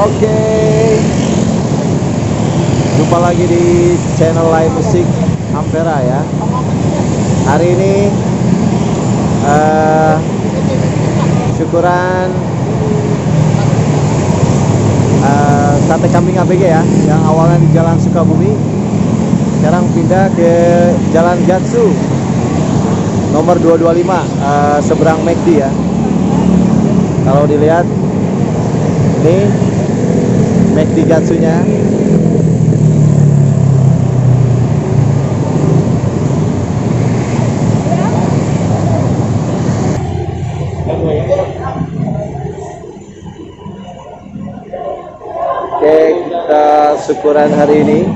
Oke, jumpa lagi di channel live musik Ampera ya. Hari ini syukuran sate kambing ABG ya, yang awalnya di Jalan Sukabumi, sekarang pindah ke Jalan Gatsu nomor 225, seberang McD ya. Kalau dilihat ini McD Gatsunya. Oke, kita syukuran hari ini.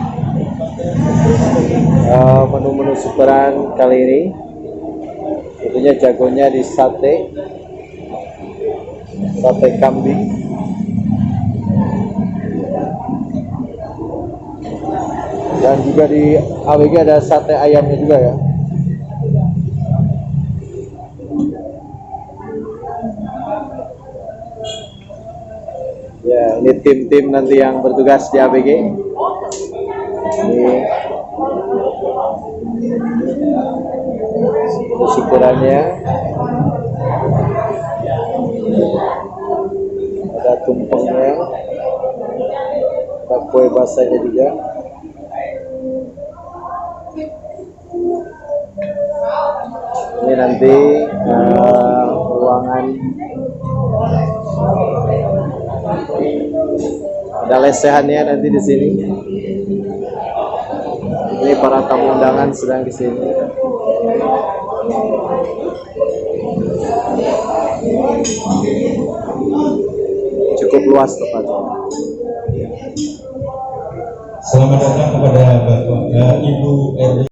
Menu-menu syukuran kali ini tentunya jagonya di sate kambing, dan juga di ABG ada sate ayamnya juga ya. Ya, ini tim-tim nanti yang bertugas di ABG. Ini syukurannya, ada tumpengnya, ada kue basahnya juga. Ini nanti ruangan, ada lesehannya nanti di sini. Ini para tamu undangan sedang di sini. Cukup luas tempatnya. Selamat datang kepada Bapak Ibu